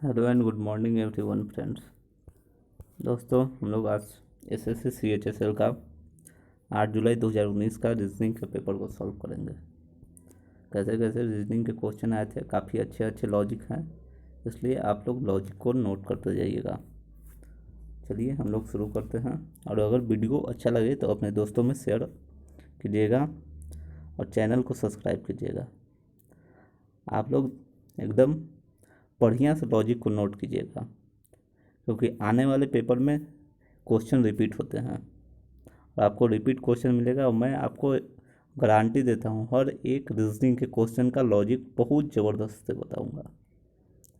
Hello and good morning everyone friends. दोस्तों, हम लोग आज एसएससी सीएचएसएल का 8 जुलाई 2019 का रीजनिंग के पेपर को सॉल्व करेंगे। कैसे कैसे रीजनिंग के क्वेश्चन आए थे, काफ़ी अच्छे अच्छे लॉजिक हैं, इसलिए आप लोग लॉजिक को नोट करते जाइएगा। चलिए हम लोग शुरू करते हैं। और अगर वीडियो अच्छा लगे तो अपने दोस्तों में शेयर कीजिएगा और चैनल को सब्सक्राइब कीजिएगा। आप लोग एकदम बढ़िया से लॉजिक को नोट कीजिएगा, क्योंकि आने वाले पेपर में क्वेश्चन रिपीट होते हैं और आपको रिपीट क्वेश्चन मिलेगा। और मैं आपको गारंटी देता हूँ, हर एक रीजनिंग के क्वेश्चन का लॉजिक बहुत ज़बरदस्त से बताऊँगा।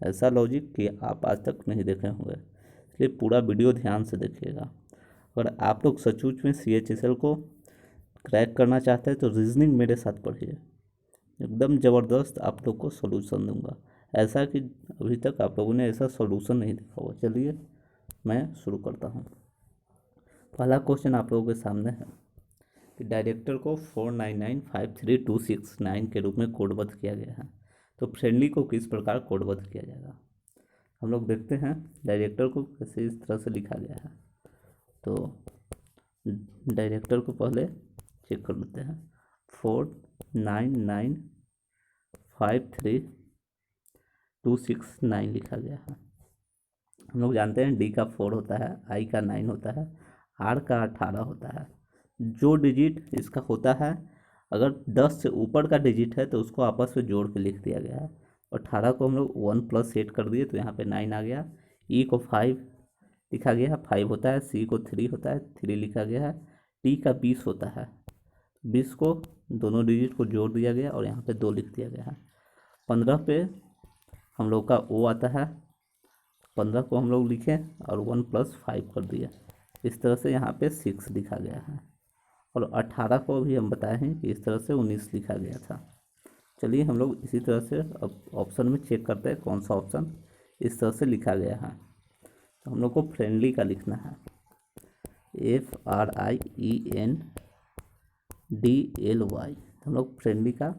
ऐसा लॉजिक कि आप आज तक नहीं देखे होंगे, इसलिए पूरा वीडियो ध्यान से देखिएगा। अगर आप लोग सचमुच में सीएचएसएल को क्रैक करना चाहते हैं तो रीजनिंग मेरे साथ पढ़िए, एकदम ज़बरदस्त आप लोग को सॉल्यूशन दूंगा, ऐसा कि अभी तक आप लोगों ने ऐसा सॉल्यूशन नहीं देखा होगा। चलिए मैं शुरू करता हूँ। पहला क्वेश्चन आप लोगों के सामने है कि डायरेक्टर को 4995326 के रूप में कोडबद्ध किया गया है, तो फ्रेंडली को किस प्रकार कोडबद्ध किया जाएगा। हम लोग देखते हैं डायरेक्टर को कैसे इस तरह से लिखा गया है। तो डायरेक्टर को पहले चेक कर लेते हैं। 4995326 लिखा गया है। हम लोग जानते हैं डी का 4 होता है, आई का 9 होता है, आर का 18 होता है। जो डिजिट इसका होता है, अगर 10 से ऊपर का डिजिट है तो उसको आपस में जोड़ के लिख दिया गया है। और 18 को हम लोग 1+8 कर दिए तो यहाँ पे 9 आ गया। ई को 5 लिखा गया है, 5 होता है। सी को 3 होता है, 3 लिखा गया है। टी का 20 होता है, 20 को दोनों डिजिट को जोड़ दिया गया और यहाँ पे 2 लिख दिया गया है। 15 पे हम लोग का ओ आता है, 15 को हम लोग लिखे और 1+5 कर दिया। इस तरह से यहाँ पे 6 लिखा गया है। और 18 को भी हम बताए हैं कि इस तरह से 19 लिखा गया था। चलिए हम लोग इसी तरह से अब ऑप्शन में चेक करते हैं कौन सा ऑप्शन इस तरह से लिखा गया है। तो हम लोग को फ्रेंडली का लिखना है, FRIENDLY। हम लोग फ्रेंडली का,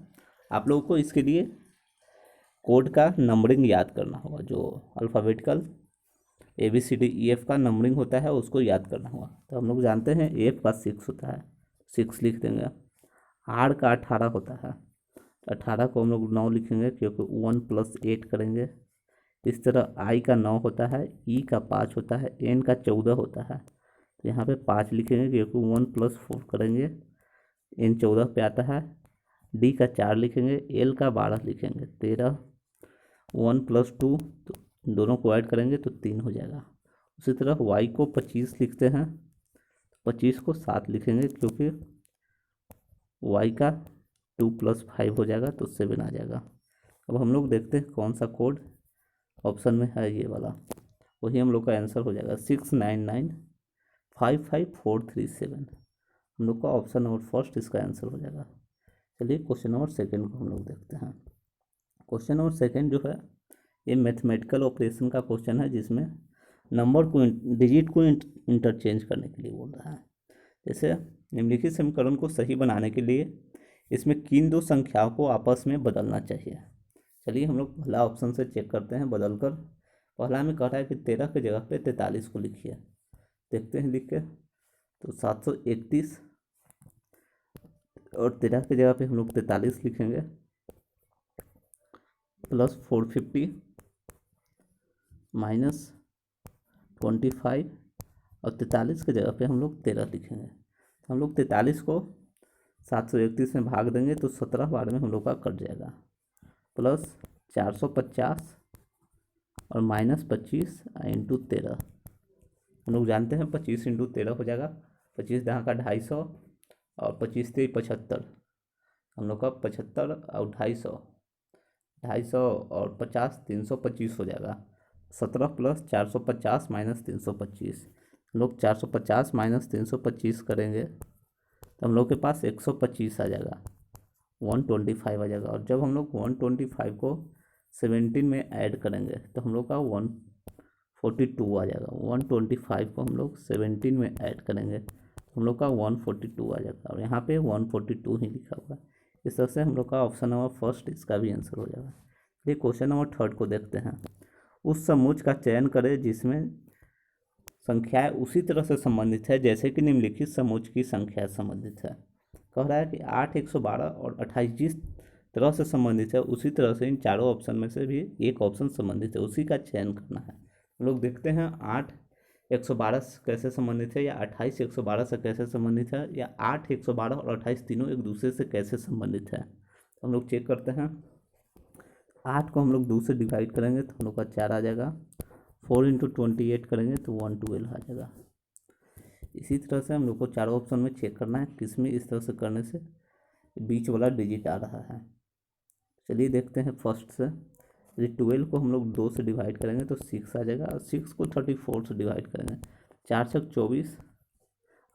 आप लोगों को इसके लिए कोड का नंबरिंग याद करना होगा। जो अल्फ़ाबेटिकल ABCDEF का नंबरिंग होता है उसको याद करना होगा। तो हम लोग जानते हैं एफ का 6 होता है, 6 लिख देंगे। आर का 18 होता है, 18 को हम लोग 9 लिखेंगे क्योंकि 1+8 करेंगे। इस तरह आई का 9 होता है, ई का 5 होता है, एन का 14 होता है, तो यहाँ पे 5 लिखेंगे क्योंकि 1+4 करेंगे। एन 14 पे आता है। डी का 4 लिखेंगे, एल का 12 लिखेंगे, 13, 1+2 तो दोनों को ऐड करेंगे तो 3 हो जाएगा। उसी तरह वाई को 25 लिखते हैं, 25 को 7 लिखेंगे क्योंकि वाई का 2+5 हो जाएगा तो 7 आ जाएगा। अब हम लोग देखते हैं कौन सा कोड ऑप्शन में है, ये वाला, वही हम लोग का आंसर हो जाएगा 699555437। हम लोग का ऑप्शन नंबर फर्स्ट इसका आंसर हो जाएगा। चलिए क्वेश्चन नंबर सेकेंड को हम लोग देखते हैं। क्वेश्चन नंबर सेकेंड जो है ये मैथमेटिकल ऑपरेशन का क्वेश्चन है, जिसमें नंबर को डिजिट को इंटरचेंज करने के लिए बोल रहा है। जैसे निम्नलिखित समीकरण को सही बनाने के लिए इसमें किन दो संख्याओं को आपस में बदलना चाहिए। चलिए हम लोग पहला ऑप्शन से चेक करते हैं बदल कर। पहला में कह रहा है कि 13 की जगह पे 43 को लिखिए। देखते हैं लिख के, तो 731 और 13 की जगह पे हम लोग 43 लिखेंगे, प्लस 450 -25 और 43 की जगह पे हम लोग 13 लिखेंगे। तो हम लोग 43 को 731 में भाग देंगे तो 17 बार में हम लोग का कट जाएगा, प्लस 450 और -25 इंटू 13। हम लोग जानते हैं 25 इंटू 13 हो जाएगा, 25 दहाँ का 250 और 25 3 75। हम लोग का 75 और 250, 250 और 50 325 हो जाएगा। 17 प्लस 450 माइनस 325, हम लोग 450 माइनस 325 करेंगे तो हम लोग के पास 125 आ जाएगा, 125 आ जाएगा। और जब हम लोग 125 को 17 में ऐड करेंगे तो हम लोग का 142 आ जाएगा। 125 को हम लोग 17 में ऐड करेंगे तो हम लोग का 142 आ जाएगा, और यहाँ पे 142 ही लिखा हुआ है। इस तरह से हम लोग का ऑप्शन नंबर फर्स्ट इसका भी आंसर हो जाएगा। ये क्वेश्चन नंबर थर्ड को देखते हैं। उस समोच्च का चयन करें जिसमें संख्याएं उसी तरह से संबंधित है जैसे कि निम्नलिखित समोच्च की संख्या संबंधित है। कह रहा है कि 8, 112 और 28 जिस तरह से संबंधित है उसी तरह से इन चारों ऑप्शन में से भी एक ऑप्शन संबंधित है, उसी का चयन करना है। हम लोग देखते हैं 8 112 से कैसे संबंधित है, या 28 112 से कैसे संबंधित है, या 8 112 और 28 तीनों एक दूसरे से कैसे संबंधित है। तो हम लोग चेक करते हैं। 8 को हम लोग 2 से डिवाइड करेंगे तो हम लोग का 4 आ जाएगा। 4 × 28 करेंगे तो 112 आ जाएगा। इसी तरह से हम लोग को चारों ऑप्शन में चेक करना है किस में इस तरह से करने से बीच वाला डिजिट आ रहा है। चलिए देखते हैं फर्स्ट से। यदि 12 को हम लोग 2 से डिवाइड करेंगे तो 6 आ जाएगा, और 6 को 34 से डिवाइड करेंगे 4 से 24।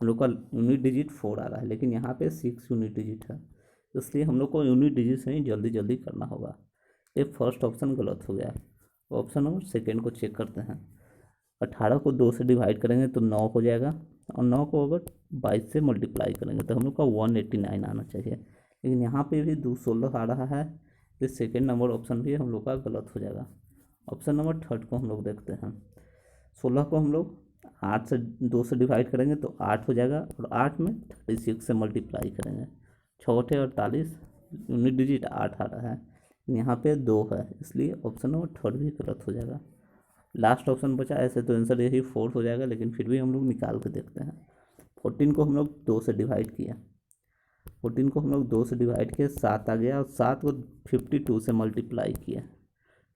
हम लोग का यूनिट डिजिट 4 आ रहा है, लेकिन यहाँ पे 6 यूनिट डिजिट है, इसलिए हम लोग को यूनिट डिजिट से ही जल्दी जल्दी करना होगा। ये फर्स्ट ऑप्शन गलत हो गया। ऑप्शन नंबर सेकेंड को चेक करते हैं। 18 को 2 से डिवाइड करेंगे तो 9 हो जाएगा, और 9 को अगर 22 से मल्टीप्लाई करेंगे तो हम लोग का 189 आना चाहिए, लेकिन यहाँ पे भी 216 आ रहा है। तो सेकेंड नंबर ऑप्शन भी हम लोग का गलत हो जाएगा। ऑप्शन नंबर थर्ड को हम लोग देखते हैं। 16 को हम लोग 8 से 2 से डिवाइड करेंगे तो 8 हो जाएगा, और 8 में 36 से मल्टीप्लाई करेंगे 6 48, यूनिट डिजिट 8 आ रहा है, यहाँ पे 2 है, इसलिए ऑप्शन नंबर थर्ड भी गलत हो जाएगा। लास्ट ऑप्शन बचा, ऐसे तो आंसर यही 4 हो जाएगा, लेकिन फिर भी हम लोग निकाल के देखते हैं। 14 को हम लोग 2 से डिवाइड किया, 14 को हम लोग 2 से डिवाइड किया 7 आ गया, और 7 को 52 से मल्टीप्लाई किया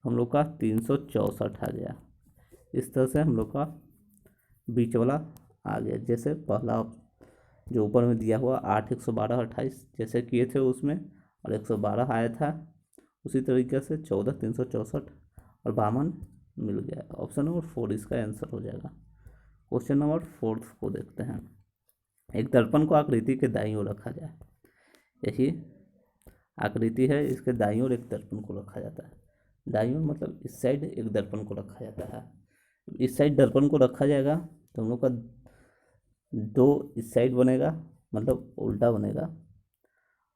हम लोग का 364 आ गया। इस तरह से हम लोग का बीच वाला आ गया। जैसे पहला जो ऊपर में दिया हुआ 8 112 28 जैसे किए थे उसमें, और 112 आया था, उसी तरीके से 14 364 और 52 मिल गया। ऑप्शन नंबर 4 इसका आंसर हो जाएगा। क्वेश्चन नंबर 4 को देखते हैं। एक दर्पण को आकृति के दाईं ओर रखा जाए, यही आकृति है, इसके दाईं ओर एक दर्पण को रखा जाता है। दाईं ओर मतलब इस साइड एक दर्पण को रखा जाता है। इस साइड दर्पण को रखा जाएगा तो हम लोग का 2 इस साइड बनेगा, मतलब उल्टा बनेगा।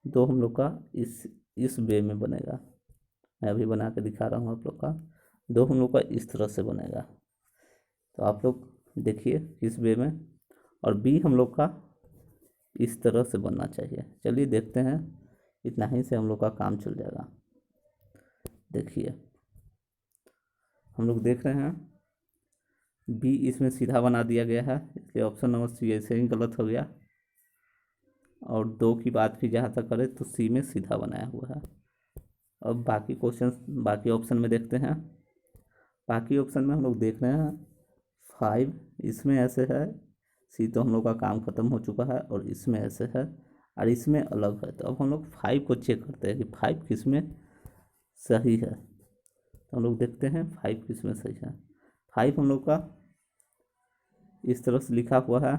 2 हम लोग का इस वे में बनेगा। मैं अभी बना के दिखा रहा हूँ आप लोग का। 2 हम लोग का इस तरह से बनेगा, तो आप लोग देखिए किस वे में। और बी हम लोग का इस तरह से बनना चाहिए। चलिए देखते हैं, इतना ही से हम लोग का काम चल जाएगा। देखिए हम लोग देख रहे हैं बी इसमें सीधा बना दिया गया है, इसलिए ऑप्शन नंबर सी ऐसे ही गलत हो गया। और 2 की बात भी जहाँ तक करें तो सी में सीधा बनाया हुआ है। अब बाकी क्वेश्चन बाकी ऑप्शन में देखते हैं। बाकी ऑप्शन में हम लोग देख रहे हैं 5 इसमें ऐसे है, सी तो हम लोग का काम खत्म हो चुका है, और इसमें ऐसे है और इसमें अलग है। तो अब हम लोग 5 को चेक करते हैं कि 5 किस में सही है। तो हम लोग देखते हैं 5 किस में सही है। 5 हम लोग का इस तरह से लिखा हुआ है,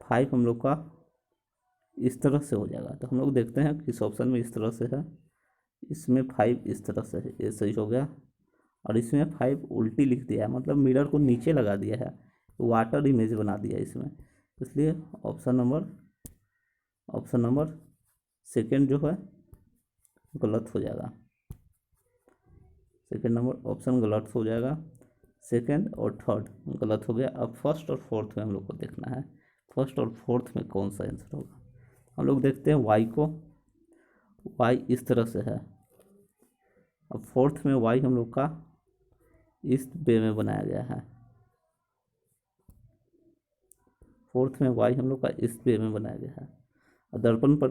5 हम लोग का इस तरह से हो जाएगा। तो हम लोग देखते हैं किस ऑप्शन में इस तरह से है। इसमें 5 इस तरह से है, ये सही हो गया। और इसमें 5 उल्टी लिख दिया है, मतलब मिरर को नीचे लगा दिया है, वाटर इमेज बना दिया इसमें, इसलिए ऑप्शन नंबर सेकेंड जो है गलत हो जाएगा। सेकेंड नंबर ऑप्शन गलत हो जाएगा। सेकेंड और थर्ड गलत हो गया। अब फर्स्ट और फोर्थ में हम लोग को देखना है, फर्स्ट और फोर्थ में कौन सा आंसर होगा। हम लोग देखते हैं वाई को, वाई इस तरह से है। अब फोर्थ में वाई हम लोग का इस वे में बनाया गया है। फोर्थ में वाई हम लोग का इस वे में बनाया गया है, और दर्पण पर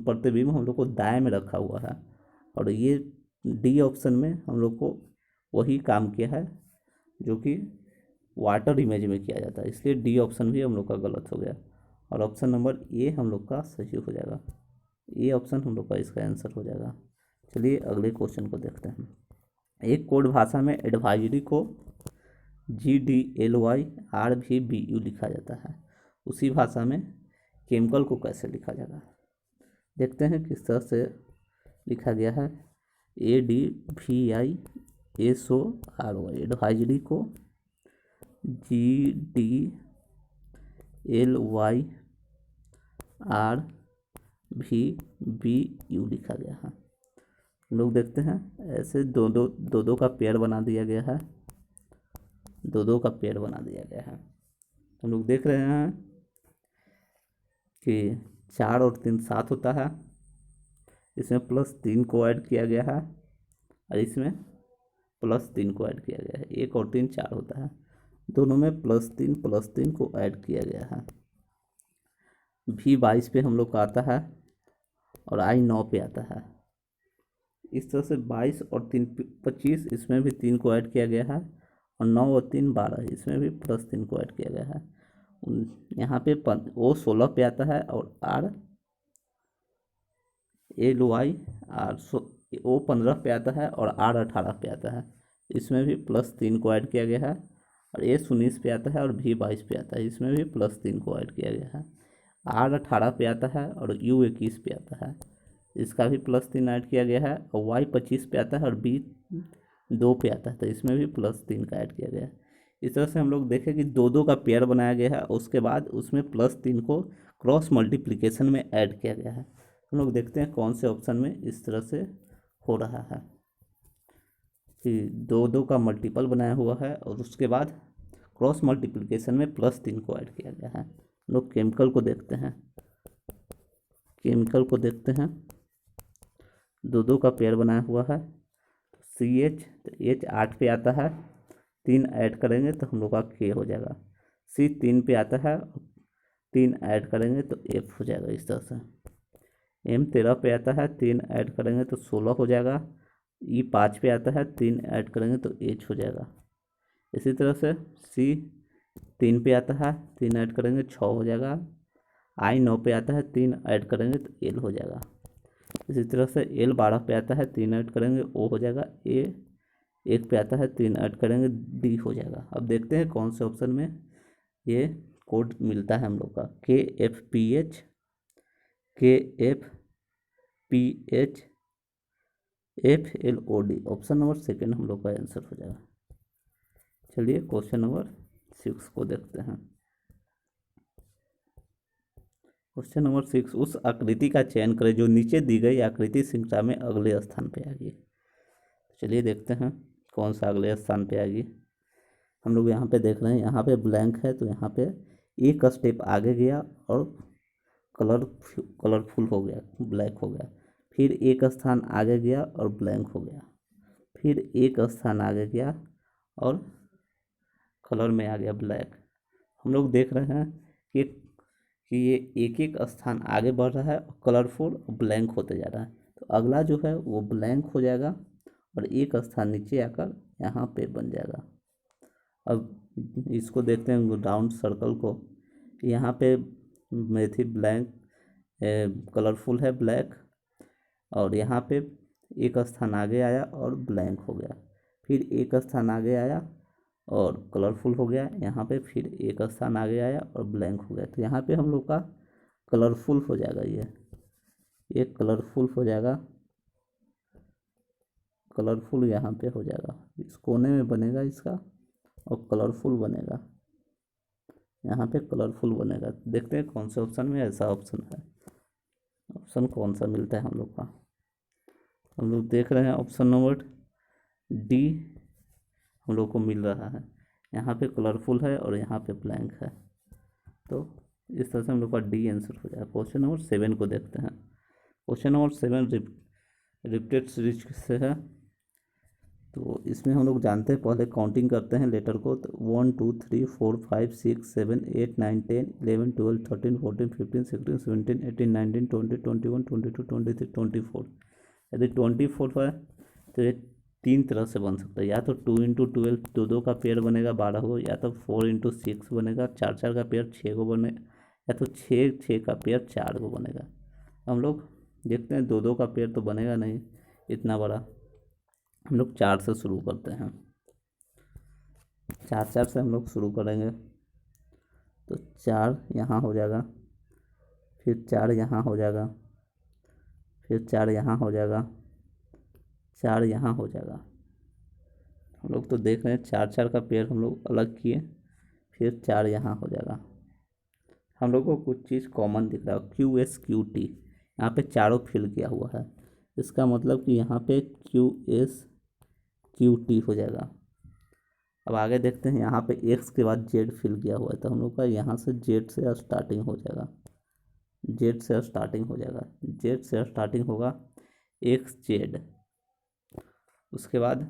प्रतिबिंब हम लोग को दाएं में रखा हुआ है। और ये डी ऑप्शन में हम लोग को वही काम किया है जो कि वाटर इमेज में किया जाता है, इसलिए डी ऑप्शन भी हम लोग का गलत हो गया। और ऑप्शन नंबर ए हम लोग का सही हो जाएगा। ए ऑप्शन हम लोग का इसका आंसर हो जाएगा। चलिए अगले क्वेश्चन को देखते हैं। एक कोड भाषा में एडवाइजरी को GDLYRVBU लिखा जाता है, उसी भाषा में केमिकल को कैसे लिखा जाएगा। देखते हैं किस तरह से लिखा गया है। ADVISORY एडवाइजरी को GDLYRVBU लिखा गया है। हम लोग देखते हैं ऐसे दो दो दो दो का पेयर बना दिया गया है, दो दो का पेयर बना दिया गया है। हम लोग देख रहे हैं कि 4 और 3 7 होता है, इसमें +3 को ऐड किया गया है और इसमें +3 को ऐड किया गया है। 1 और 3 4 होता है, दोनों में +3 को ऐड किया गया है। V22 पे हम लोग का आता है और I9 पे आता है। इस तरह से 22 और 3 25, इसमें भी 3 को ऐड किया गया है और 9 और 3 12, इसमें भी +3 को ऐड किया गया है। यहाँ पे O 16 पे आता है और RLY O 15 पे आता है और R 18 पे आता है, इसमें भी +3 को ऐड किया गया है। और S 19 पे आता है और V22 पे आता है, इसमें भी +3 को ऐड किया गया है। R 18 पे आता है और U 21 पे आता है, इसका भी +3 ऐड किया गया है। और Y 25 पे आता है और B 2 पे आता है, तो इसमें भी +3 का ऐड किया गया है। इस तरह से हम लोग देखें कि दो दो का पेयर बनाया गया है, उसके बाद उसमें +3 को क्रॉस मल्टीप्लिकेशन में ऐड किया गया है। हम लोग देखते हैं कौन से ऑप्शन में इस तरह से हो रहा है कि दो दो का मल्टीपल बनाया हुआ है और उसके बाद क्रॉस मल्टीप्लिकेशन में +3 को ऐड किया गया है। हम लोग केमिकल को देखते हैं, केमिकल को देखते हैं। दो दो का पेयर बनाया हुआ है, CH, तो H 8 पे आता है, 3 ऐड करेंगे तो हम लोग का K हो जाएगा। C 3 पे आता है, 3 ऐड करेंगे तो F हो जाएगा। इस तरह से M 13 पे आता है, 3 ऐड करेंगे तो 16 हो जाएगा। E 5 पे आता है, 3 ऐड करेंगे तो H हो जाएगा। इसी तरह से C 3 पे आता है, 3 ऐड करेंगे 6 हो जाएगा। I 9 पे आता है, 3 ऐड करेंगे तो L हो जाएगा। इसी तरह से L 12 पे आता है, 3 ऐड करेंगे O हो जाएगा। A 1 पे आता है, 3 ऐड करेंगे D हो जाएगा। अब देखते हैं कौन से ऑप्शन में ये कोड मिलता है हम लोग का। KFPH FLOD, option number second हम लोग का आंसर हो जाएगा। चलिए क्वेश्चन नंबर 6 को देखते हैं। क्वेश्चन नंबर 6, उस आकृति का चयन करें जो नीचे दी गई आकृति श्रृंखला में अगले स्थान पे आएगी। चलिए देखते हैं कौन सा अगले स्थान पे आएगी। हम लोग यहाँ पे देख रहे हैं, यहाँ पे ब्लैंक है, तो यहाँ पे एक स्टेप आगे गया और कलरफुल हो गया, ब्लैक हो गया। फिर एक स्थान आगे गया और ब्लैंक हो गया। फिर एक स्थान आगे गया और कलर में आ गया ब्लैक। हम लोग देख रहे हैं कि ये एक एक स्थान आगे बढ़ रहा है, कलरफुल और ब्लैंक होते जा रहा है। तो अगला जो है वो ब्लैंक हो जाएगा और एक स्थान नीचे आकर यहाँ पे बन जाएगा। अब इसको देखते हैं राउंड सर्कल को। यहाँ पे मेथी ब्लैंक कलरफुल है, ब्लैक, और यहाँ पे एक स्थान आगे आया और ब्लैंक हो गया। फिर एक स्थान आगे आया और कलरफुल हो गया, यहाँ पे फिर एक स्थान आगे आया और ब्लैंक हो गया। तो यहाँ पे हम लोग का कलरफुल हो जाएगा, ये कलरफुल हो जाएगा, कलरफुल यहाँ पे हो जाएगा, इस कोने में बनेगा इसका और कलरफुल बनेगा, यहाँ पे कलरफुल बनेगा। देखते हैं कौन से ऑप्शन में ऐसा ऑप्शन है, ऑप्शन कौन सा मिलता है हम लोग का। हम लोग देख रहे हैं ऑप्शन नंबर D हम लोग को मिल रहा है। यहाँ पे कलरफुल है और यहाँ पे ब्लैंक है, तो इस तरह से हम लोग का D आंसर हो जाएगा। क्वेश्चन नंबर 7 को देखते हैं। क्वेश्चन नंबर 7 रिपीटेड सीरीज से है, तो इसमें हम लोग जानते हैं, पहले काउंटिंग करते हैं लेटर को। तो 1 2 3 4 5 6 7 8 9 10 11 12 13 14 15 16 17 18 19 20 21 22 23 24। यदि 24 है तो ये 3 तरह से बन सकता है, या तो 2 × 12 दो दो का पेयर बनेगा 12 को, या तो 4 × 6 बनेगा 4 4 का पेयर 6 को बनेगा, या तो 6 6 का पेयर 4 को बनेगा। हम लोग देखते हैं दो दो का पेयर तो बनेगा नहीं इतना बड़ा, हम लोग 4 से शुरू करते हैं। 4 4 से हम लोग शुरू करेंगे, तो 4 यहाँ हो जाएगा, फिर 4 यहाँ हो जाएगा, फिर 4 यहाँ हो जाएगा, 4 यहाँ हो जाएगा। हम लोग तो देख रहे हैं 4 4 का पेयर हम लोग अलग किए, फिर 4 यहाँ हो जाएगा। हम लोग को कुछ चीज़ कॉमन दिख रहा है, QS QT, यहाँ पे चारों फिल किया हुआ है। इसका मतलब कि यहाँ पे क्यू एस क्यू टी हो जाएगा। अब आगे देखते हैं, यहाँ पे एक्स के बाद जेड फिल किया हुआ है, तो हम लोग का यहाँ से जेड से स्टार्टिंग हो जाएगा, जेड से स्टार्टिंग हो जाएगा, जेड से स्टार्टिंग होगा एक्स जेड। उसके बाद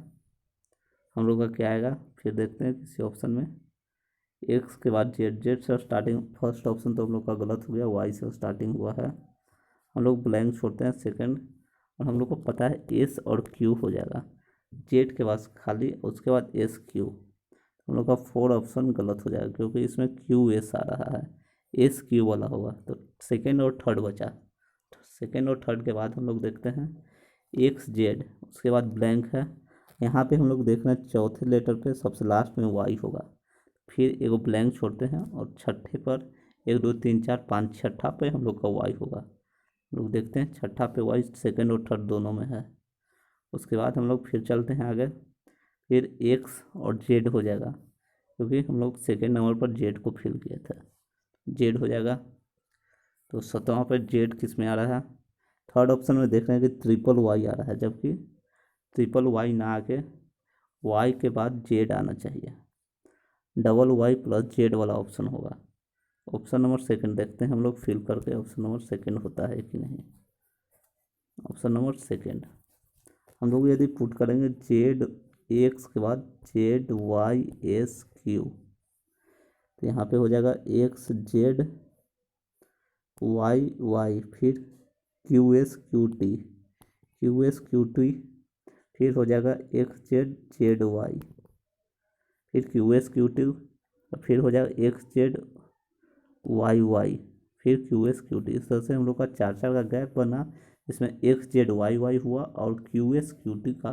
हम लोग का क्या आएगा, फिर देखते हैं किसी ऑप्शन में, एक्स के बाद जेड, जेड से स्टार्टिंग, फर्स्ट ऑप्शन तो हम लोग का गलत हो गया, वाई से स्टार्टिंग हुआ है, हम लोग ब्लैंक छोड़ते हैं सेकंड। और हम लोग को पता है एस और क्यू हो जाएगा, जेड के बाद खाली, उसके बाद एस क्यू। हम लोग का 4 ऑप्शन गलत हो जाएगा क्योंकि इसमें क्यू एस आ रहा है, एस क्यू वाला होगा। तो सेकंड और थर्ड बचा, सेकंड और थर्ड के बाद हम लोग देखते हैं एक्स जेड, उसके बाद ब्लैंक है। यहाँ पे हम लोग देख रहे हैं चौथे लेटर पे सबसे लास्ट में वाई होगा, फिर एगो ब्लैंक छोड़ते हैं और छठे पर 1 2 3 4 5 छठा पे हम लोग का वाई होगा। हम लोग देखते हैं छठा पे वाई सेकंड और थर्ड दोनों में है। उसके बाद हम लोग फिर चलते हैं आगे, फिर एक्स और जेड हो जाएगा क्योंकि हम लोग सेकेंड नंबर पर जेड को फिल किया था, जेड हो जाएगा। तो 7वां पर जेड किस में आ रहा है, थर्ड ऑप्शन में देख रहे हैं कि ट्रिपल वाई आ रहा है, जबकि ट्रिपल वाई ना आके वाई के बाद जेड आना चाहिए, डबल वाई प्लस जेड वाला ऑप्शन होगा। ऑप्शन नंबर सेकंड देखते हैं हम लोग फिल करके, ऑप्शन नंबर सेकंड होता है कि नहीं। ऑप्शन नंबर सेकंड हम लोग यदि पुट करेंगे जेड एक्स के बाद जेड वाई एस क्यू, तो यहाँ पे हो जाएगा एक्स जेड वाई वाई, फिर Q S Q T, Q S Q T, फिर हो जाएगा एक्स जेड जेड वाई, फिर क्यू एस क्यू टी, फिर हो जाएगा एक्स जेड वाई वाई, फिर क्यू एस क्यू टी। इस तरह से हम लोग का 4 4 का गैप बना, इसमें एक्स जेड वाई वाई हुआ और क्यू एस क्यू टी का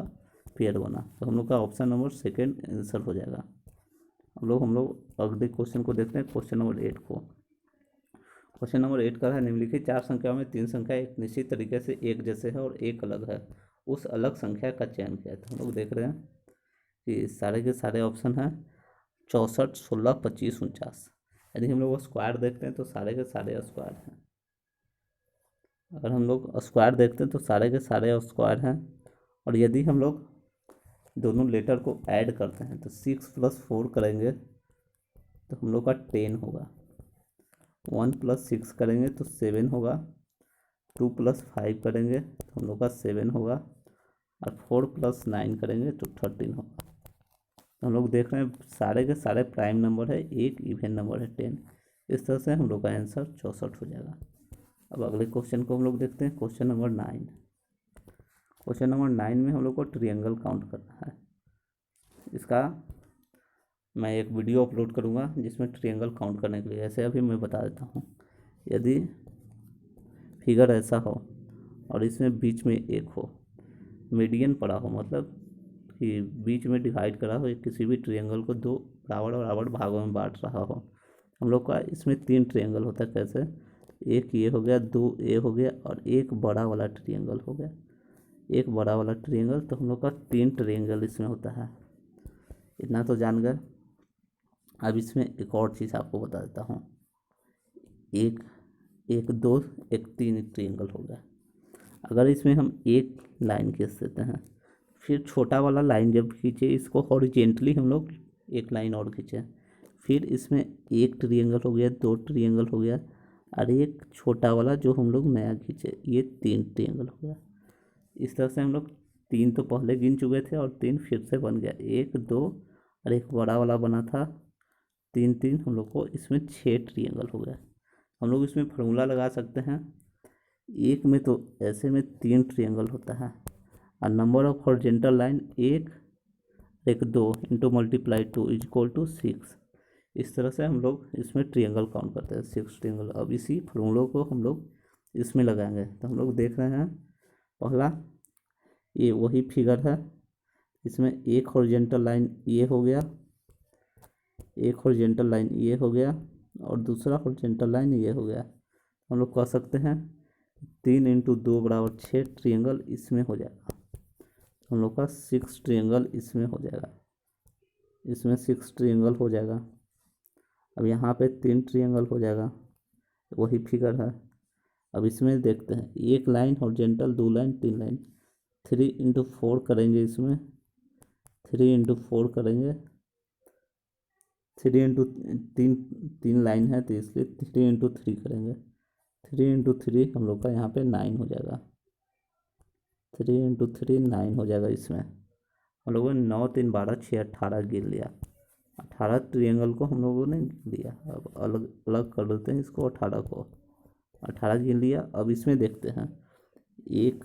पेयर बना। तो हम लोग का ऑप्शन नंबर सेकंड आंसर हो जाएगा। हम लोग अगले क्वेश्चन को देखते हैं, क्वेश्चन नंबर 8 को। क्वेश्चन नंबर 8 का है, निम्नलिखित 4 संख्याओं में 3 संख्या एक निश्चित तरीके से एक जैसे है और एक अलग है, उस अलग संख्या का चयन किया। तो हम लोग देख रहे हैं कि सारे के सारे ऑप्शन हैं 64 16 25 49। यदि हम लोग स्क्वायर देखते हैं तो सारे के सारे स्क्वायर हैं, अगर हम लोग स्क्वायर देखते हैं तो सारे के सारे स्क्वायर हैं। और यदि हम लोग दोनों लेटर को ऐड करते हैं तो 6 + 4 करेंगे तो हम लोग का 10 होगा, 1 + 6 करेंगे तो 7 होगा, 2 + 5 करेंगे तो हम लोग का 7 होगा, और 4 + 9 करेंगे तो 13 होगा। तो हम लोग देख रहे हैं सारे के सारे प्राइम नंबर है, एक इवन नंबर है 10। इस तरह से हम लोग का आंसर 64 हो जाएगा। अब अगले क्वेश्चन को हम लोग देखते हैं, क्वेश्चन नंबर 9। क्वेश्चन नंबर 9 में हम लोग को ट्रियंगल काउंट करना है। इसका मैं एक वीडियो अपलोड करूँगा जिसमें ट्रियंगल काउंट करने के लिए, ऐसे अभी मैं बता देता हूँ। यदि फिगर ऐसा हो और इसमें बीच में एक हो, मीडियन पड़ा हो, मतलब कि बीच में डिवाइड करा हो, किसी भी ट्रियंगल को 2 बराबर बराबर भागों में बांट रहा हो। हम लोग का इसमें 3 ट्रियंगल होता है, कैसे, एक ये हो गया, 2 ये हो गया, और एक बड़ा वाला ट्रियंगल हो गया, एक बड़ा वाला ट्रियंगल। तो हम लोग का 3 ट्रियंगल इसमें होता है, इतना तो जान गए। अब इसमें एक और चीज़ आपको बता देता हूँ, एक एक 2 एक 3 ट्रियंगल हो गया। अगर इसमें हम एक लाइन खींच देते हैं, फिर छोटा वाला लाइन जब खींचे, इसको हॉरिजेंटली हम लोग एक लाइन और खींचे, फिर इसमें एक ट्रियंगल हो गया, 2 ट्रियंगल हो गया, और एक छोटा वाला जो हम लोग नया खींचे, ये 3 ट्रियंगल हो गया। इस तरह से हम लोग 3 तो पहले गिन चुके थे और 3 फिर से बन गया, 1 2 और एक बड़ा वाला बना था, 3 3, हम लोग को इसमें 6 ट्रियंगल हो गया। हम लोग इसमें फार्मूला लगा सकते हैं, एक में तो ऐसे में 3 ट्रियंगल होता है, और नंबर ऑफ हॉरिजेंटल लाइन एक एक 2 into multiply 2 is equal to 6। इस तरह से हम लोग इसमें ट्रियंगल काउंट करते हैं, 6 ट्रियंगल। अब इसी फार्मूलों को हम लोग इसमें लगाएंगे। तो हम लोग देख रहे हैं, पहला ये वही फिगर है, इसमें एक हॉरिजेंटल लाइन ये हो गया, एक हॉरिजेंटल लाइन ये हो गया, और दूसरा हॉरिजेंटल लाइन ये हो गया। हम लोग कह सकते हैं 3 × 2 = 6 ट्रियंगल इसमें हो जाएगा। हम लोग का 6 ट्रियंगल इसमें हो जाएगा, इसमें 6 ट्रियंगल हो जाएगा। अब यहाँ पे 3 ट्रियंगल हो जाएगा, वही फिगर है। अब इसमें देखते हैं, एक लाइन हॉरिजेंटल, 2 लाइन, 3 लाइन, 3 × 4 करेंगे, इसमें 3 × 4 करेंगे, 3 × 3, 3 लाइन है तो इसलिए 3 × 3 करेंगे, 3 × 3 हम लोग का यहाँ पे 9 हो जाएगा, 3 × 3 9 हो जाएगा। इसमें हम लोगों ने 9 3 12 6 18 गिन लिया, 18 ट्रिएंगल को हम लोगों ने गिन लिया। अब अलग अलग कर देते हैं इसको, 18 को, 18 गिन लिया। अब इसमें देखते हैं, एक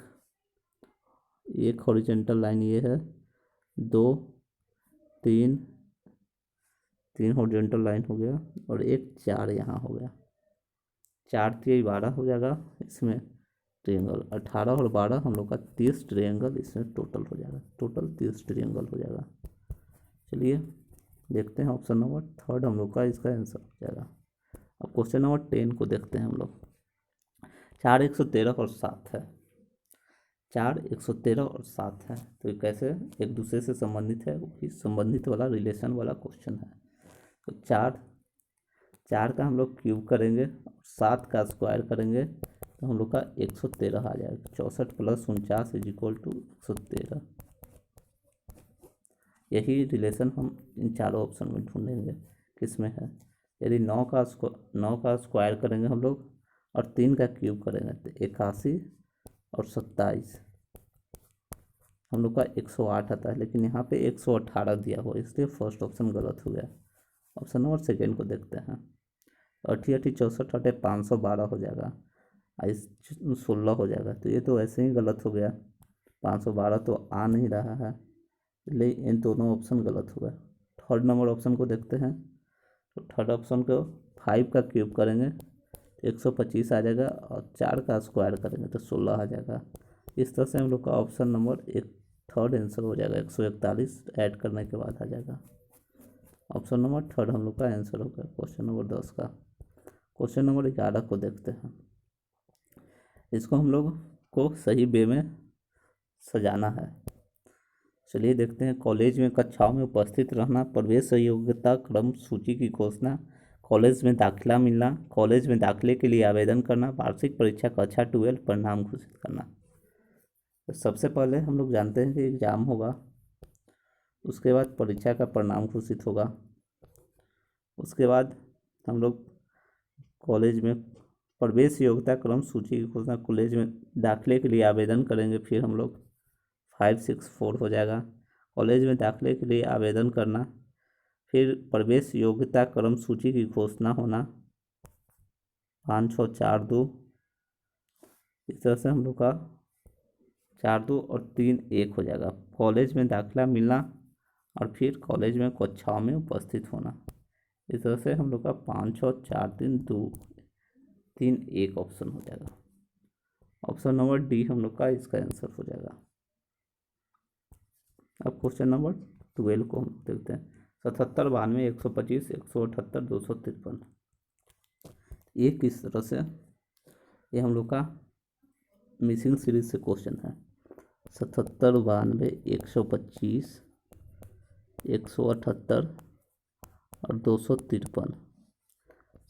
एक हॉरिजेंटल लाइन ये है, 2 3 3 हॉरिजेंटल लाइन हो गया, और एक 4 यहाँ हो गया, 4 3 12 हो जाएगा। इसमें ट्रिएंगल 18 और 12 हम लोग का 30 ट्रिएंगल इसमें टोटल हो जाएगा, टोटल 30 ट्रिएंगल हो जाएगा। चलिए देखते हैं ऑप्शन नंबर थर्ड हम लोग का इसका आंसर हो जाएगा। अब क्वेश्चन नंबर 10 को देखते हैं हम लोग। 4 113 और 7 है, 4 113 और 7 है, तो ये कैसे एक दूसरे से संबंधित है, वही संबंधित वाला रिलेशन वाला क्वेश्चन है। तो 4 का हम लोग क्यूब करेंगे, 7 का स्क्वायर करेंगे, तो हम लोग का 113 आ जाएगा। 64 + 49 = 113। यही रिलेशन हम इन चारों ऑप्शन में ढूंढेंगे किस में है। यदि 9 का स्क्वायर करेंगे हम लोग और 3 का क्यूब करेंगे तो 81 और 27 हम लोग का 108 आता है, लेकिन यहाँ पे 118 दिया हुआ, इसलिए फर्स्ट ऑप्शन गलत हो गया। ऑप्शन नंबर सेकेंड को देखते हैं। 80 80 64 8 512 हो जाएगा, 16 हो जाएगा, तो ये तो ऐसे ही गलत हो गया, 512 तो आ नहीं रहा है, इसलिए इन दोनों ऑप्शन गलत हो गए। थर्ड नंबर ऑप्शन को देखते हैं। तो थर्ड ऑप्शन को 5 का क्यूब करेंगे तो 125 आ जाएगा, और 4 का स्क्वायर करेंगे तो 16 आ जाएगा। इस तरह से हम लोग का ऑप्शन नंबर एक थर्ड आंसर हो जाएगा, 141 ऐड करने के बाद आ जाएगा। ऑप्शन नंबर थर्ड हम लोग का आंसर होगा क्वेश्चन नंबर 10 का। क्वेश्चन नंबर 11 को देखते हैं। इसको हम लोग को सही वे में सजाना है। चलिए देखते हैं। कॉलेज में कक्षाओं में उपस्थित रहना, प्रवेश योग्यता क्रम सूची की घोषणा, कॉलेज में दाखिला मिलना, कॉलेज में दाखिले के लिए आवेदन करना, वार्षिक परीक्षा कक्षा 12 परिणाम घोषित करना। तो सबसे पहले हम लोग जानते हैं कि एग्ज़ाम होगा, उसके बाद परीक्षा का परिणाम घोषित होगा, उसके बाद हम लोग कॉलेज में प्रवेश योग्यता क्रम सूची की घोषणा, कॉलेज में दाखिले के लिए आवेदन करेंगे, फिर हम लोग 5 6 4 हो जाएगा। कॉलेज में दाखिले के लिए आवेदन करना, फिर प्रवेश योग्यता क्रम सूची की घोषणा होना, 5 6 4 2, इस तरह से हम लोग का 4 2 और 3 1 हो जाएगा। कॉलेज में दाखिला मिलना और फिर कॉलेज में कक्षाओं में उपस्थित होना, इस तरह से हम लोग का 5 6 4 3 2 3 1 ऑप्शन हो जाएगा। ऑप्शन नंबर डी हम लोग का इसका आंसर हो जाएगा। अब क्वेश्चन नंबर 12 को हम देखते हैं। 77 92 125 178 253, ये किस तरह से, ये हम लोग का मिसिंग सीरीज से क्वेश्चन है। 77 92 125 178 और 253।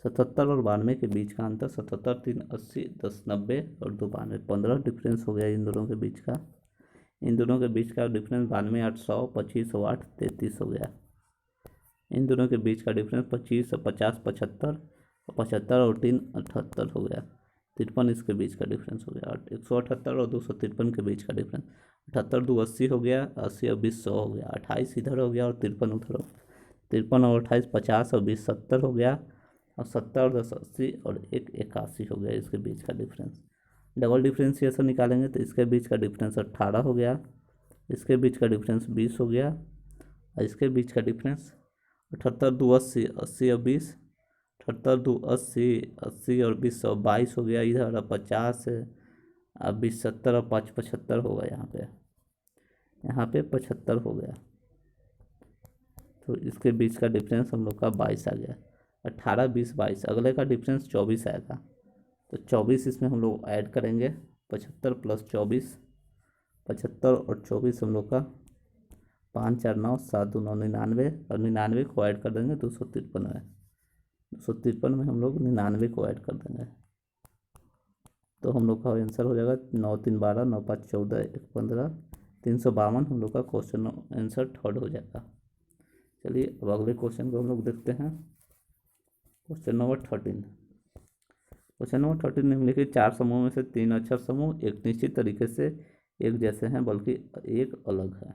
77 और 92 के बीच का अंतर, 77 3 80 10 90 और 2 92, 15 डिफरेंस हो गया इन दोनों के बीच का। इन दोनों के बीच का डिफरेंस 92 8 100 25 8 33 हो गया। इन दोनों के बीच का डिफरेंस 25 50 75 75 और 3 78 हो गया। 53 इसके बीच का डिफरेंस हो गया। 178 और 253 के बीच का डिफरेंस 78 2 80 हो गया, 80 और 20 100 हो गया, 28 इधर हो गया और 53 उधर हो गया। 53 और 28 50 और 20 70 हो गया, और 70 और 10 80 और 1 81 हो गया इसके बीच का डिफरेंस। डबल डिफ्रेंशिएशन निकालेंगे तो इसके बीच का डिफरेंस 18 हो गया, इसके बीच का डिफरेंस 20 हो गया, और इसके बीच का डिफरेंस 78 2 80 80 और 20, 78 2 80 80 और 20 22 हो गया इधर, 50 अब 20 70 और 5 75 होगा यहाँ पे 75 हो गया। तो इसके बीच का डिफरेंस हम लोग का 22 आ गया। 18 20 22, अगले का डिफरेंस 24 आएगा, तो 24 इसमें हम लोग ऐड करेंगे। 75 + 24, 75 और 24 हम लोग का 5 4 9 7 2 9 99, और 99 को ऐड कर देंगे 253 में। 253 में हम लोग 99 को ऐड कर देंगे। तो हम लोग का आंसर हो जाएगा 9 3 12, 9 5 14, 1 15, 352 हम लोग का क्वेश्चन आंसर थर्ड हो जाएगा। चलिए अब अगले क्वेश्चन को हम लोग देखते हैं। Question number 13। क्वेश्चन नंबर 13 निम्नलिखित 4 समूह में से 3 अक्षर समूह एक निश्चित तरीके से एक जैसे हैं बल्कि एक अलग है।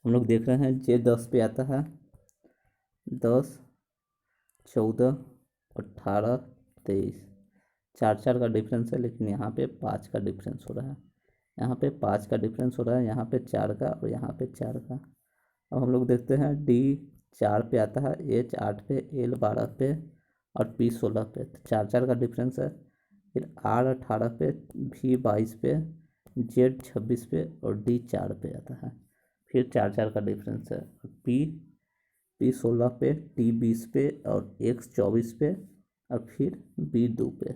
हम लोग देख रहे हैं जे 10 पे आता है, 10 14 18 23, 4 का डिफरेंस है, लेकिन यहाँ पे 5 का डिफरेंस हो रहा है। यहाँ पे 5 का डिफरेंस हो रहा है, यहाँ पे 4 का और यहाँ पे 4 का। अब हम लोग देखते हैं डी 4 पे आता है, एच 8 पे, एल 12 पे और पी 16 पे। तो 4 का डिफरेंस है। फिर आर 18 पे, भी 22 पे, जेड 26 पे और डी 4 पे आता है। फिर 4 का डिफरेंस है। पी 16 पे, टी 20 पे और एक्स 24 पे और फिर बी 2 पे।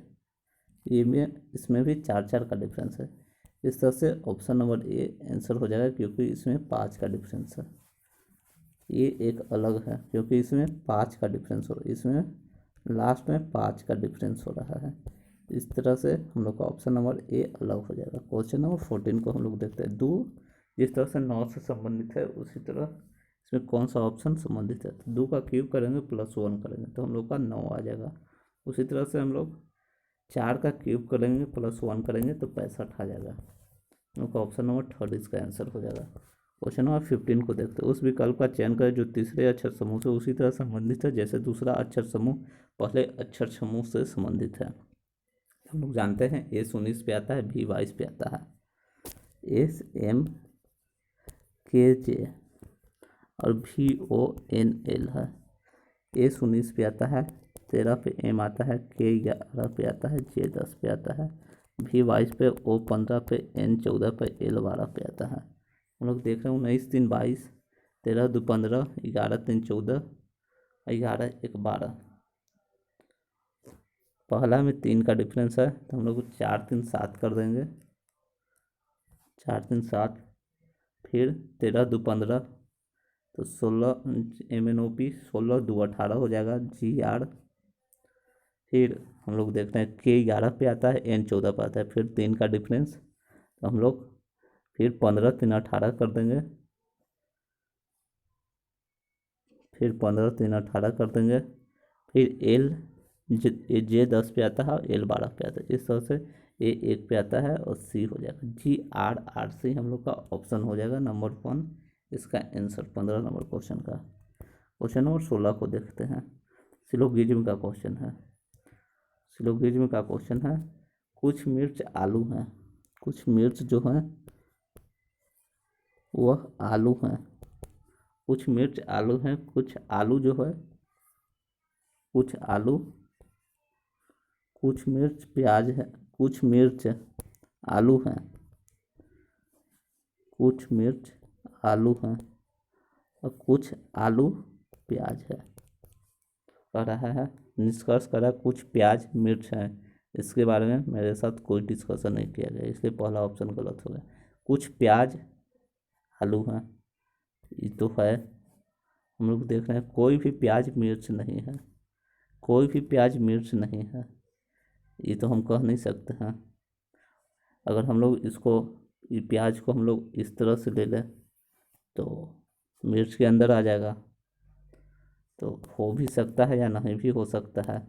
ये में इसमें भी 4 का डिफरेंस है। इस तरह से ऑप्शन नंबर ए आंसर हो जाएगा, क्योंकि इसमें 5 का डिफरेंस है। ये एक अलग है क्योंकि इसमें 5 का डिफरेंस हो रहा है, इसमें लास्ट में 5 का डिफरेंस हो रहा है। इस तरह से हम लोग का ऑप्शन नंबर ए अलग हो जाएगा। क्वेश्चन नंबर 14 को हम लोग देखते हैं। दो जिस तरह से 9 से संबंधित है उसी तरह इसमें कौन सा ऑप्शन संबंधित है। तो 2 का क्यूब करेंगे +1 करेंगे तो हम लोग का 9 आ जाएगा। उसी तरह से हम लोग 4 का क्यूब करेंगे +1 करेंगे तो 65 आ जाएगा। हम लोग का ऑप्शन नंबर थर्ड इसका आंसर हो जाएगा। क्वेश्चन नंबर 15 को देखते हैं। उस विकल्प का चयन करें जो तीसरे अक्षर समूह से उसी तरह संबंधित है जैसे दूसरा अक्षर समूह पहले अक्षर समूह से संबंधित है। हम लोग जानते हैं एस 19 पे आता है, भी 22 पे आता है, एस एम के जे और भी ओ एन एल है। एस 19 पे आता है, 13 पे एम आता है, के 11 पे आता है, जे 10 पे आता है, भी 22 पे, ओ 15 पे, एन 14 पे, एल 12 पे आता है। हम लोग देख रहे हैं 19 3 22, 13 2 15, 11 3 14, 11 1 12। पहला में 3 का डिफरेंस है तो हम लोग 4 3 7 कर देंगे, 4 3 7। फिर 13 2 15 तो 16 एम एन ओ पी, 16 2 18 हो जाएगा, जी आर। फिर हम लोग देखते हैं के 11 पे आता है, एन 14 पे आता है, फिर 3 का डिफरेंस तो हम लोग फिर 15 3 18 कर देंगे, फिर 15 3 18 कर देंगे। फिर एल जे 10 पे आता है, एल 12 पे आता है। इस तरह से ए 1 पे आता है और सी हो जाएगा, जी आर आर सी हम लोग का ऑप्शन हो जाएगा नंबर 1 इसका आंसर 15 नंबर क्वेश्चन का। क्वेश्चन नंबर 16 को देखते हैं। सिलोगिज्म का क्वेश्चन है। सिलोगिज्म का क्वेश्चन है कुछ मिर्च आलू हैं, कुछ मिर्च जो है वह आलू हैं, कुछ मिर्च आलू हैं, कुछ आलू जो है, कुछ आलू, कुछ मिर्च प्याज है, कुछ मिर्च आलू हैं, कुछ मिर्च आलू हैं और कुछ आलू प्याज है। कह रहा है निष्कर्ष कर रहा है कुछ प्याज मिर्च है। इसके बारे में मेरे साथ कोई डिस्कशन नहीं किया गया, इसलिए पहला ऑप्शन गलत हो गया। कुछ प्याज आलू हैं, ये तो है। हम लोग देख रहे हैं कोई भी प्याज मिर्च नहीं है, कोई भी प्याज मिर्च नहीं है, ये तो हम कह नहीं सकते हैं। अगर हम लोग इसको ये प्याज को हम लोग इस तरह से ले लें तो मिर्च के अंदर आ जाएगा, तो हो भी सकता है या नहीं भी हो सकता है।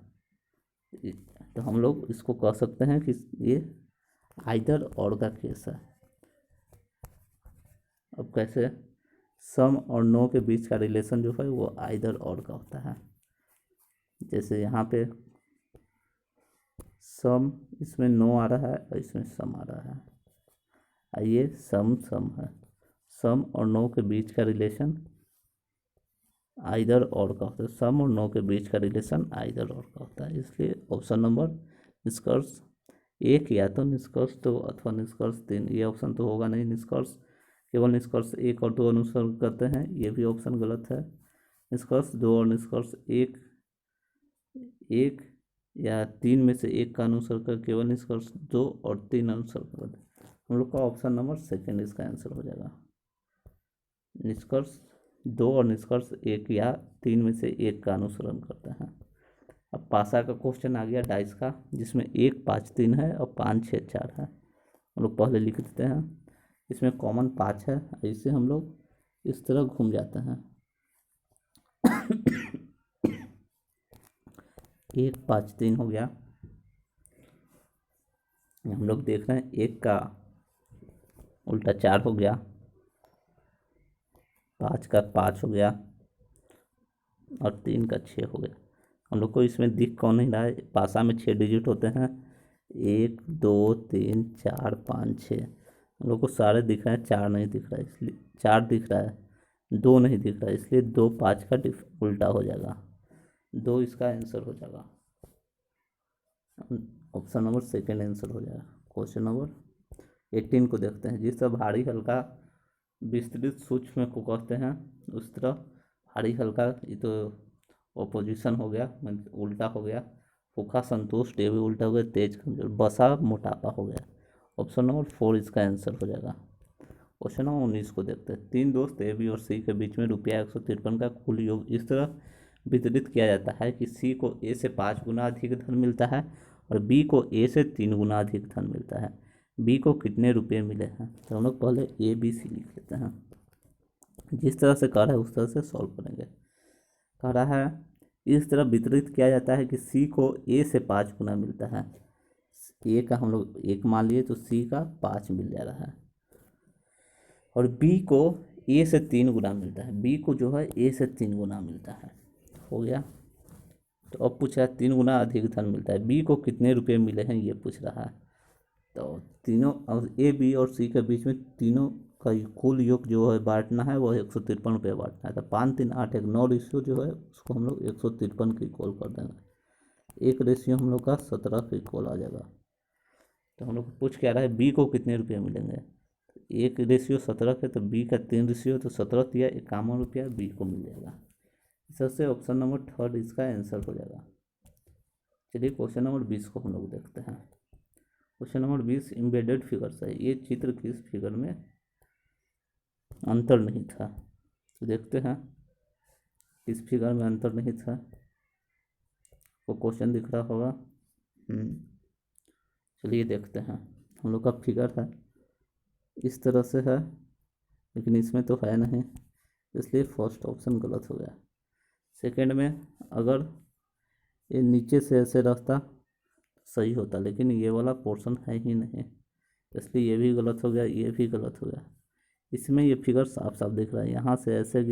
तो हम लोग इसको कह सकते हैं कि ये आइदर और का केस है। अब कैसे, सम और नो के बीच का रिलेशन जो है वो आइदर और का होता है। जैसे यहाँ पे सम, इसमें नो आ रहा है और इसमें सम आ रहा है, ये सम सम है। सम और नो के बीच का रिलेशन आइदर और का होता है, सम और नो के बीच का रिलेशन आइदर और का होता है। इसलिए ऑप्शन नंबर निष्कर्ष 1 या तो निष्कर्ष 2 अथवा निष्कर्ष 3, ये ऑप्शन तो होगा नहीं। निष्कर्ष केवल निष्कर्ष 1 और 2 अनुसरण करते हैं, ये भी ऑप्शन गलत है। निष्कर्ष 2 और निष्कर्ष 1 या 3 में से 1 का अनुसरण कर केवल निष्कर्ष 2 और 3 अनुसरण करते हैं। हम लोग का ऑप्शन नंबर सेकेंड इसका आंसर हो जाएगा। निष्कर्ष 2 और निष्कर्ष 1 या 3 में से 1 का अनुसरण करते हैं। अब पासा का क्वेश्चन आ गया डाइस का, जिसमें 1 5 3 है और 5 6 4 है। हम लोग पहले लिख देते हैं, इसमें कॉमन 5 है, इसे हम लोग इस तरह घूम जाते हैं। 1 5 3 हो गया। हम लोग देख रहे हैं 1 का उल्टा 4 हो गया, 5 का 5 हो गया और 3 का 6 हो गया। हम लोग को इसमें दिख कौन नहीं रहा है, पासा में 6 डिजिट होते हैं, 1 2 3 4 5 6। हम लोग को सारे दिख रहे हैं, 4 नहीं दिख रहा है, इसलिए 4 दिख रहा है, 2 नहीं दिख रहा है, इसलिए 2 5 का उल्टा हो जाएगा, 2 इसका आंसर हो जाएगा। ऑप्शन नंबर सेकेंड आंसर हो जाएगा। क्वेश्चन नंबर 18 को देखते हैं। जिस तरह भारी हल्का विस्तृत सूक्ष्म को कहते हैं, उस तरह भारी हल्का, ये तो ऑपोजिशन हो गया, मतलब उल्टा हो गया। फूका संतुष्ट, ये भी उल्टा हो गया। तेज कमजोर, बसा मोटापा हो गया। ऑप्शन नंबर 4 इसका आंसर हो जाएगा। क्वेश्चन नंबर 19 को देखते हैं। 3 दोस्त ए बी और सी के बीच में ₹153 का कुल योग इस तरह वितरित किया जाता है कि सी को ए से 5 गुना अधिक धन मिलता है और बी को ए से 3 गुना अधिक धन मिलता है। बी को कितने रुपये मिले हैं? तो हम लोग पहले ए बी सी लिख लेते हैं। जिस तरह से कह रहा है उस तरह से सॉल्व करेंगे। कह रहा है इस तरह वितरित किया जाता है कि सी को ए से 5 गुना मिलता है। ए का हम लोग 1 मान लिए तो सी का 5 मिल जा रहा है, और बी को ए से 3 गुना मिलता है। बी को जो है ए से 3 गुना मिलता है। हो गया। तो अब पूछ रहा है 3 गुना अधिक धन मिलता है, बी को कितने रुपए मिले हैं ये पूछ रहा है। तो तीनों और ए बी और सी के बीच में तीनों का कुल योग जो है बांटना है, वो 153 रुपये बांटना है। तो 5 3 8 1 9 रेशियो जो है उसको हम लोग 153 के इक्वल कर देंगे। एक रेशियो हम लोग का 17 के इक्वल आ जाएगा। तो हम लोग पूछ क्या रहा है, बी को कितने रुपये मिलेंगे। एक रेशियो 17 है तो बी का 3 रेशियो, तो 17 दिया 51 रुपया बी को मिल जाएगा। सबसे ऑप्शन नंबर 3 इसका आंसर हो जाएगा। चलिए क्वेश्चन नंबर 20 को हम लोग देखते हैं। क्वेश्चन नंबर 20 एम्बेडेड फिगर्स है। ये चित्र किस फिगर में अंतर नहीं था, तो देखते हैं इस फिगर में अंतर नहीं था। वो क्वेश्चन दिख रहा होगा। चलिए देखते हैं। हम लोग का फिगर है इस तरह से है, लेकिन इसमें तो है नहीं, इसलिए फर्स्ट ऑप्शन गलत हो गया। सेकंड में अगर ये नीचे से ऐसे रास्ता सही होता, लेकिन ये वाला पोर्शन है ही नहीं, इसलिए ये भी गलत हो गया, ये भी गलत हो गया। इसमें ये फिगर साफ साफ दिख रहा है, यहाँ से ऐसे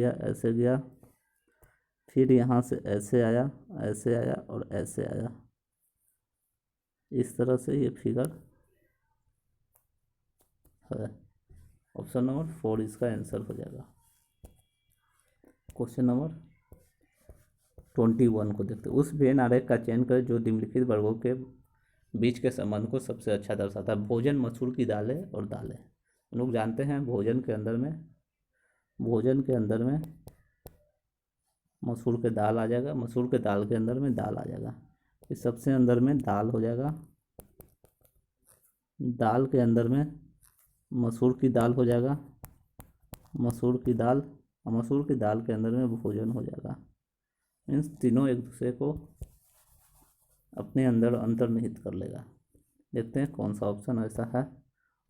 गया, फिर यहाँ से ऐसे आया और ऐसे आया। इस तरह से ये फिगर है। ऑप्शन नंबर 4 इसका आंसर हो जाएगा। क्वेश्चन नंबर 21 को देखते हैं। उस वेन आरेख का चयन करें जो निम्नलिखित वर्गों के बीच के संबंध को सबसे अच्छा दर्शाता है। भोजन, मसूर की दालें और दालें। हम लोग जानते हैं भोजन के अंदर में मसूर के दाल आ जाएगा, मसूर के दाल के अंदर में दाल आ जाएगा। इस सबसे अंदर में दाल हो जाएगा, दाल के अंदर में मसूर की दाल हो जाएगा, मसूर की दाल, और मसूर की दाल के अंदर में भोजन हो जाएगा। मीन्स तीनों एक दूसरे को अपने अंदर अंतर्निहित कर लेगा। देखते हैं कौन सा ऑप्शन ऐसा है।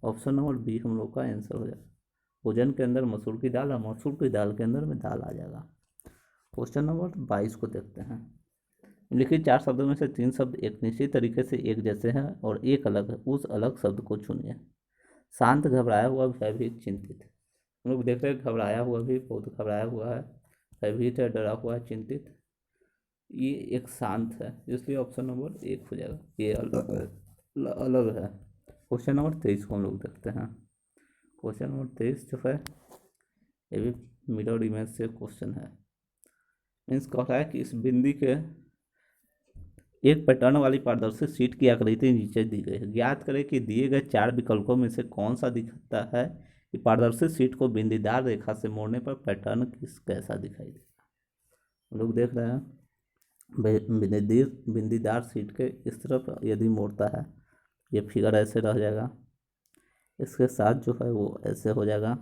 ऑप्शन नंबर बी हम लोग का आंसर हो जाएगा। भोजन के अंदर मसूर की दाल और मसूर की दाल के अंदर में दाल आ जाएगा। क्वेश्चन नंबर 22 को देखते हैं। लिखित 4 शब्दों में से 3 शब्द एक निश्चित तरीके से एक जैसे हैं और एक अलग है, उस अलग शब्द को चुनिए। शांत, घबराया हुआ, भयभीत, चिंतित। हम लोग देख रहे हैं घबराया हुआ भी बहुत घबराया हुआ है, भयभीत है, डरा हुआ है, चिंतित। ये एक शांत है, इसलिए ऑप्शन नंबर 1 हो जाएगा। ये अलग है। क्वेश्चन नंबर 23 को हम लोग देखते हैं। क्वेश्चन नंबर 23 जो है ये भी मिरर इमेज से क्वेश्चन है। मीन्स कह रहा है कि इस बिंदी के एक पैटर्न वाली पारदर्शी शीट की आकृति नीचे दी गई है। ज्ञात करें कि दिए गए 4 विकल्पों में से कौन सा दिखता है कि पारदर्शी शीट को बिंदीदार रेखा से मोड़ने पर पैटर्न कैसा दिखाई देगा। लोग देख रहे हैं बिंदीदार शीट के इस तरफ यदि मोड़ता है, ये फिगर ऐसे रह जाएगा, इसके साथ जो है वो ऐसे हो जाएगा,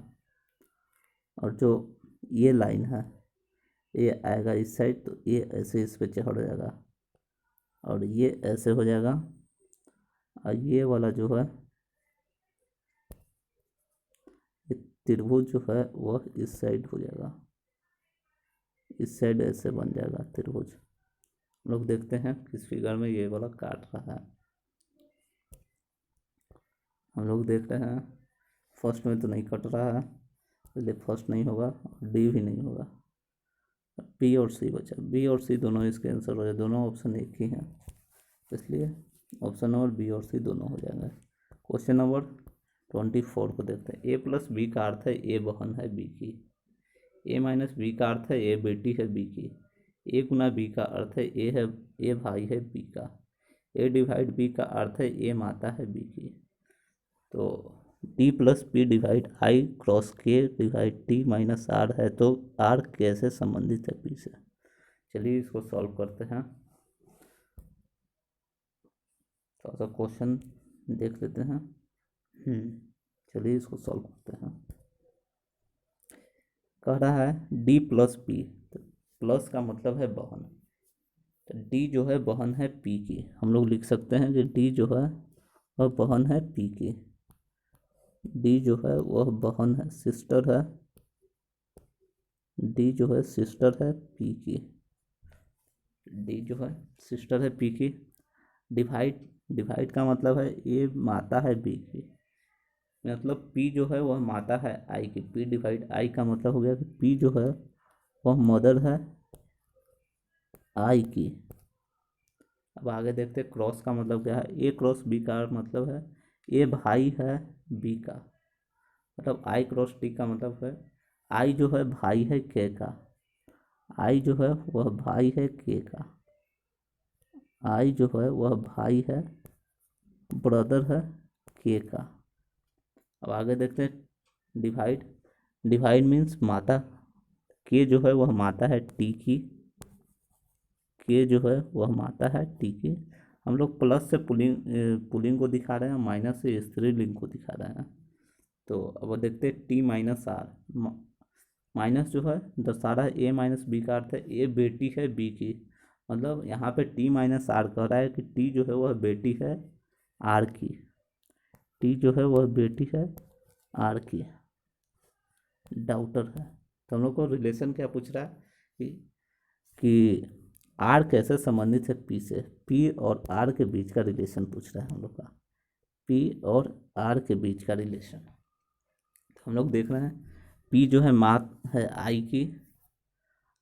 और जो ये लाइन है ये आएगा इस साइड, तो ये ऐसे इस पे चढ़ जाएगा, और ये ऐसे हो जाएगा, और ये वाला जो है ये त्रिभुज जो है वह इस साइड हो जाएगा, इस साइड ऐसे बन जाएगा त्रिभुज। हम लोग देखते हैं किस फिगर में ये वाला काट रहा है। हम लोग देख रहे हैं फर्स्ट में तो नहीं कट रहा है, इसलिए फर्स्ट नहीं होगा, डी भी नहीं होगा, बी और सी बचा। बी और सी दोनों इसके आंसर हो जाए, दोनों ऑप्शन एक ही हैं, इसलिए ऑप्शन नंबर बी और सी दोनों हो जाएंगे। क्वेश्चन नंबर 24 को देखते हैं। ए प्लस बी का अर्थ है ए बहन है बी की। ए माइनस बी का अर्थ है ए बेटी है बी की। ए गुना बी का अर्थ है ए भाई है बी का। ए डिवाइड बी का अर्थ है ए माता है बी की। तो डी प्लस पी डिवाइड आई क्रॉस के डिवाइड टी माइनस आर है, तो आर कैसे संबंधित है पी से। चलिए इसको सॉल्व करते हैं। थोड़ा सा क्वेश्चन देख लेते हैं। चलिए इसको सॉल्व करते हैं। कह रहा है डी प्लस पी, तो प्लस का मतलब है बहन, तो डी जो है बहन है पी की। हम लोग लिख सकते हैं कि डी जो है वह बहन है पी की। डी जो है वह बहन है, सिस्टर है, डी जो है सिस्टर है पी की। डी जो है सिस्टर है पी की। डिवाइड, डिवाइड का मतलब है ये माता है बी की, मतलब पी जो है वह माता है आई की। पी डिवाइड आई का मतलब हो गया कि पी जो है वह मदर है आई की। अब आगे देखते हैं क्रॉस का मतलब क्या है। ए क्रॉस बी का मतलब है ए भाई है बी का, मतलब आई क्रॉस टी का मतलब है आई जो है भाई है के का। आई जो है वह भाई है के का। आई जो है वह भाई है, ब्रदर है के का। अब आगे देखते हैं डिवाइड। डिवाइड मीन्स माता, के जो है वह माता है टी की। के जो है वह माता है टी की। हम लोग प्लस से पुलिंग को दिखा रहे हैं, माइनस से स्त्रीलिंग को दिखा रहे हैं। तो अब देखते हैं टी माइनस आर। माइनस जो है दर्शा रहा है ए माइनस बी का अर्थ है ए बेटी है बी की, मतलब यहाँ पे टी माइनस आर कह रहा है कि टी जो है वह बेटी है आर की। टी जो है वह बेटी है आर की, डॉटर है। तो हम लोग को रिलेशन क्या पूछ रहा है कि आर कैसे संबंधित है पी से। पी और आर के बीच का रिलेशन पूछ रहा है हम लोग का, पी और आर के बीच का रिलेशन। तो हम लोग देख रहे हैं पी जो है माँ है आई की,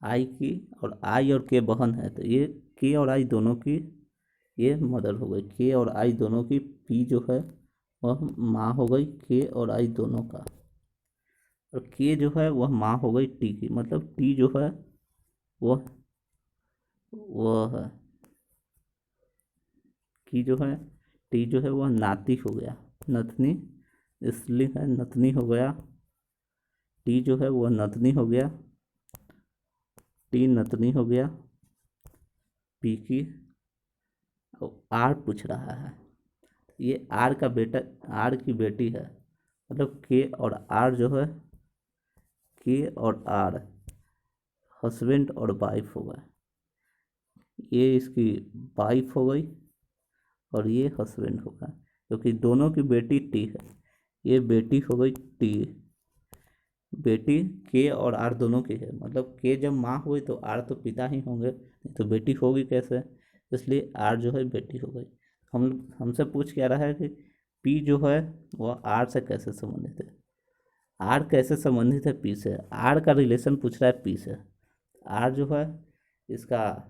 आई की, और आई और के बहन है, तो ये के और आई दोनों की ये मदर हो गई। के और आई दोनों की, पी जो है वह माँ हो गई के और आई दोनों का, और के जो है वह माँ हो गई टी की, मतलब टी जो है वह है की जो है टी जो है वह नाती हो गया, नतनी, इसलिए है नतनी हो गया। टी जो है वह नतनी हो गया, टी नतनी हो गया पी की। आर पूछ रहा है, ये आर का बेटा, आर की बेटी है, मतलब के और आर जो है, के और आर हस्बैंड और वाइफ हो गए। ये इसकी वाइफ हो गई और ये हस्बैंड हो गया, क्योंकि दोनों की बेटी टी है। ये बेटी हो गई टी, बेटी के और आर दोनों की है, मतलब के जब माँ हुई तो आर तो पिता ही होंगे, नहीं तो बेटी होगी कैसे, इसलिए आर जो है बेटी हो गई। हम हमसे पूछ क्या रहा है कि पी जो है वह आर से कैसे संबंधित है। आर कैसे संबंधित है पी से, आर का रिलेशन पूछ रहा है पी से। आर जो है इसका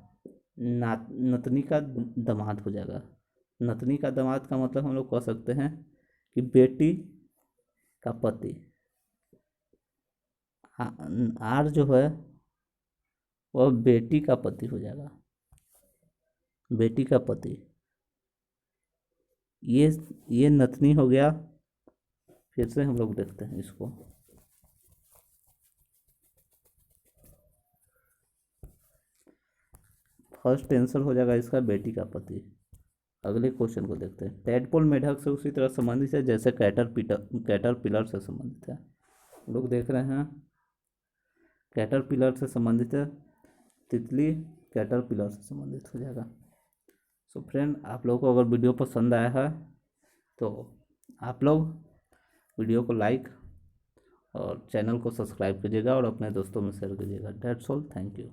नतनी का दामाद हो जाएगा। नतनी का दामाद का मतलब हम लोग कह सकते हैं कि बेटी का पति। आर जो है वह बेटी का पति हो जाएगा, बेटी का पति। ये नतनी हो गया। फिर से हम लोग देखते हैं इसको। फर्स्ट आंसर हो जाएगा इसका बेटी का पति। अगले क्वेश्चन को देखते हैं। टैडपोल मेढक से उसी तरह संबंधित है जैसे कैटरपिलर से संबंधित है। हम लोग देख रहे हैं कैटरपिलर से संबंधित है, तितली कैटरपिलर से संबंधित हो जाएगा। सो फ्रेंड, आप लोगों को अगर वीडियो पसंद आया है तो आप लोग वीडियो को लाइक और चैनल को सब्सक्राइब कीजिएगा और अपने दोस्तों में शेयर कीजिएगा। That's all, thank you.